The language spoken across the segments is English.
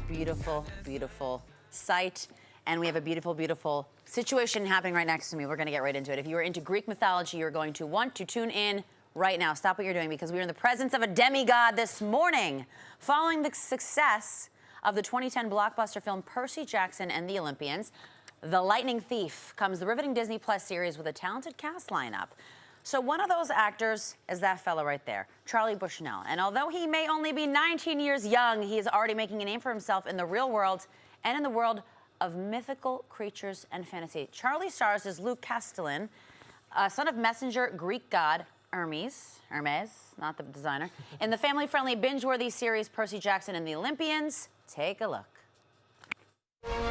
beautiful, beautiful sight. And we have a beautiful, beautiful situation happening right next to me. We're going to get right into it. If you are into Greek mythology, you're going to want to tune in right now. Stop what you're doing because we are in the presence of a demigod this morning. Following the success of the 2010 blockbuster film Percy Jackson and the Olympians, The Lightning Thief comes the riveting Disney Plus series with a talented cast lineup. So one of those actors is that fella right there, Charlie Bushnell. And although he may only be 19 years young, he is already making a name for himself in the real world and in the world of mythical creatures and fantasy. Charlie stars as Luke Castellan, son of messenger Greek god Hermes, not the designer, in the family-friendly binge-worthy series Percy Jackson and the Olympians. Take a look.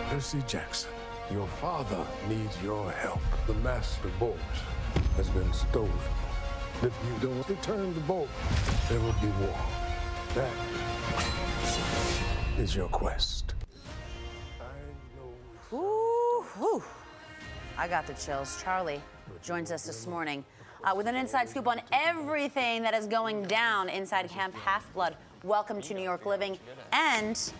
Percy Jackson, your father needs your help. The master bolt has been stolen. If you don't return the bolt, there will be war. That is your quest. Ooh, I got the chills. Charlie joins us this morning with an inside scoop on everything that is going down inside Camp Half-Blood. Welcome to New York Living and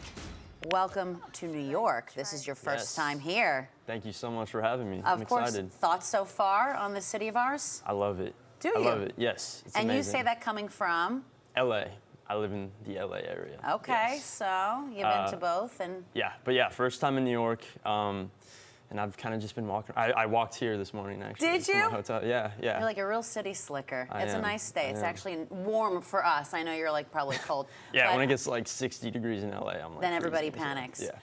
welcome to New York. This is your first time here. Thank you so much for having me. I'm excited. Of course, thoughts so far on this city of ours? I love it. Do you? I love it, yes. It's and amazing. You say that coming from? LA. I live in the LA area. Okay, yes. so you've been to both and? Yeah, first time in New York. And I've kind of just been walking. I walked here this morning, actually. Did you? From my hotel. Yeah. You're like a real city slicker. It's a nice day. It's actually warm for us. I know you're like probably cold. Yeah, when it gets like 60 degrees in LA, I'm like then everybody freezing, panics. So, yeah.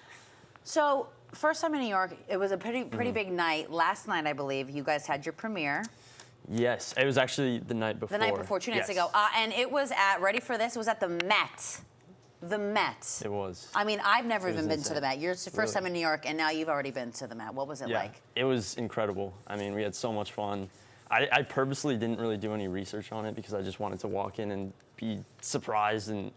So, first time in New York, it was a pretty big night. Last night, I believe, you guys had your premiere. Yes, it was actually the night before. The night before, 2 nights ago. And it was at, ready for this, it was at the Met. The Met. It was. I mean, I've never even been to the Met. It's your first Really? time in New York, and now you've already been to the Met. What was it like? It was incredible. I mean, we had so much fun. I purposely didn't really do any research on it because I just wanted to walk in and be surprised, and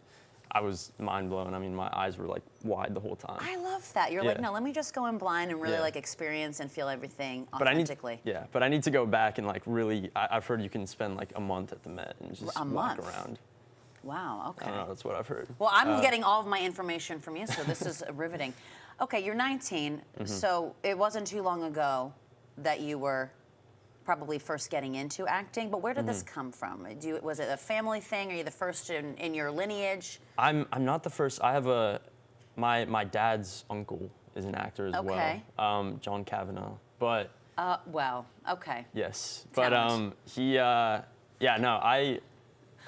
I was mind blown. I mean, my eyes were like wide the whole time. I love that. You're like, no, let me just go in blind and really like experience and feel everything authentically. But I need to go back and like really, I've heard you can spend like a month at the Met and just walk around. Wow, okay. I don't know, that's what I've heard. Well, I'm getting all of my information from you, so this is riveting. Okay, you're 19, so it wasn't too long ago that you were probably first getting into acting, but where did this come from? Was it a family thing? Are you the first in your lineage? I'm not the first. I have my dad's uncle is an actor as well, John Kavanaugh, but... well, okay. Yes, Talent. but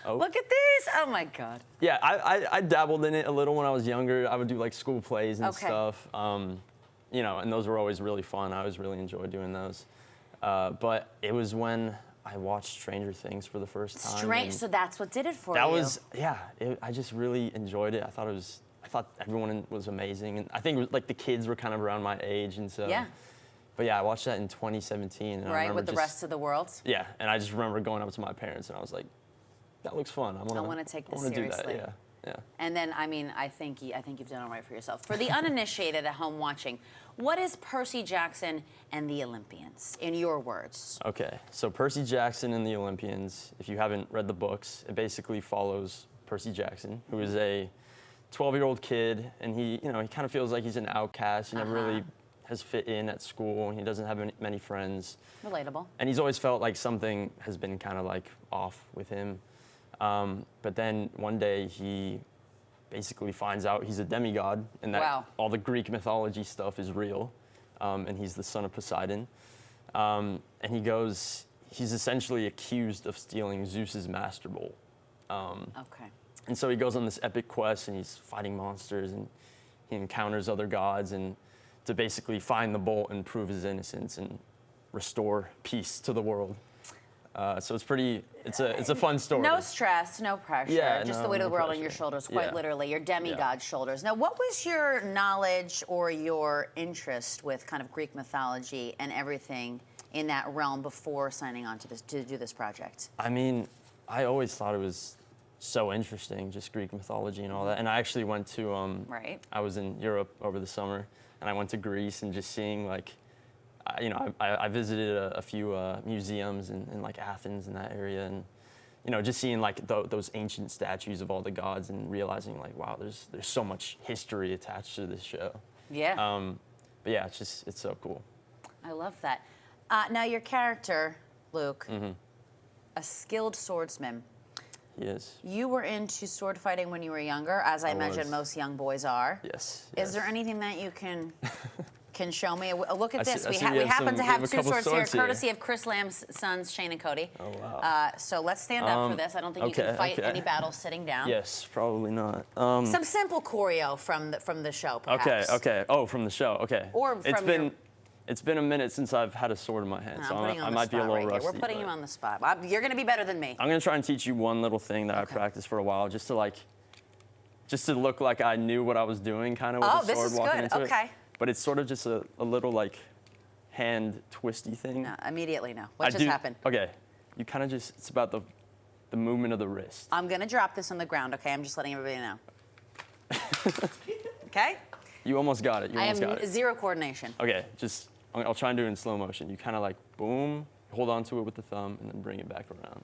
Look at these! Oh my God. Yeah, I dabbled in it a little when I was younger. I would do like school plays and stuff. You know, and those were always really fun. I always really enjoyed doing those. But it was when I watched Stranger Things for the first time. So that's what did it for you. That was, I just really enjoyed it. I thought everyone was amazing. And I think it was, like the kids were kind of around my age, and so. Yeah. But yeah, I watched that in 2017. And right, with the rest of the world? Yeah, and I just remember going up to my parents and I was like, that looks fun. I want to take this seriously. Do that. Yeah. And then, I mean, I think you've done all right for yourself. For the uninitiated at home watching, what is Percy Jackson and the Olympians, in your words? Okay, so Percy Jackson and the Olympians, if you haven't read the books, it basically follows Percy Jackson, who is a 12-year-old kid, and he kind of feels like he's an outcast. He never really has fit in at school, and he doesn't have many friends. Relatable. And he's always felt like something has been kind of like off with him. But then one day he basically finds out he's a demigod and that all the Greek mythology stuff is real. And he's the son of Poseidon. And he's essentially accused of stealing Zeus's master bolt. And so he goes on this epic quest and he's fighting monsters and he encounters other gods and to basically find the bolt and prove his innocence and restore peace to the world. So it's a fun story. No stress, no pressure, just the weight of the world on your shoulders, quite literally, your demigod shoulders. Now, what was your knowledge or your interest with kind of Greek mythology and everything in that realm before signing on to do this project? I mean, I always thought it was so interesting, just Greek mythology and all that. And I actually went to, I was in Europe over the summer, and I went to Greece and just seeing like, I visited a few museums in like Athens in that area, and you know, just seeing like those ancient statues of all the gods and realizing like, wow, there's so much history attached to this show. Yeah. But yeah, it's so cool. I love that. Now your character, Luke, a skilled swordsman. He is. You were into sword fighting when you were younger, as I imagine most young boys are. Yes. Is there anything that you can show me? Look at this. We we happen to have two swords swords here, courtesy of Chris Lamb's sons, Shane and Cody. Oh, wow. So let's stand up for this. I don't think you can fight any battles sitting down. Yes, probably not. Some simple choreo from the show, perhaps. Okay. Oh, from the show. Okay. Or from It's been a minute since I've had a sword in my hand, so I might be a little rusty. We're putting him on the spot. You're going to be better than me. I'm going to try and teach you one little thing that I practiced for a while, just to look like I knew what I was doing, kind of with the sword walking into it. Okay. But it's sort of just a little like hand twisty thing. No, immediately no. What just happened? Okay, you kind of it's about the movement of the wrist. I'm going to drop this on the ground, okay? I'm just letting everybody know. Okay? You almost got it. I have zero coordination. Okay, I'll try and do it in slow motion. You kind of like boom, hold on to it with the thumb, and then bring it back around.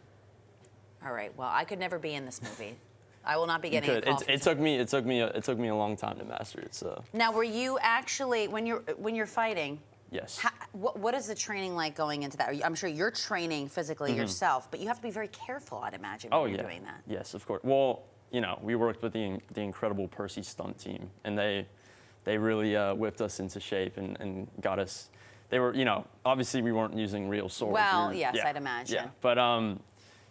All right. Well, I could never be in this movie. I will not be getting a call. It took me a long time to master it. So. Now, were you actually when you're fighting? Yes. What is the training like going into that? I'm sure you're training physically yourself, but you have to be very careful, I'd imagine, when you're doing that. Yes, of course. Well, you know, we worked with the incredible Percy stunt team, and they really whipped us into shape and got us. They were, you know, obviously we weren't using real swords. Well, yes, I'd imagine. Yeah, but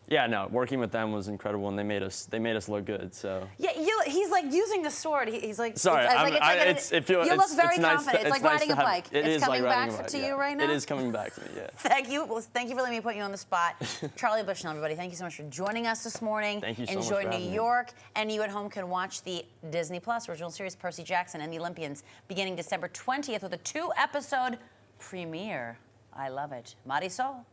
yeah, no, working with them was incredible, and they made us look good. So. Yeah, he's like using the sword. He's like. Sorry, you look very confident. It's like riding a bike. It's coming back to you right now. It is coming back to me. Yeah. Thank you. Well, thank you for letting me put you on the spot, Charlie Bushnell. Everybody, thank you so much for joining us this morning. Thank you so much Enjoy for having New me. York, and you at home can watch the Disney Plus original series Percy Jackson and the Olympians beginning December 20th with a 2-episode premiere. I love it. Marisol.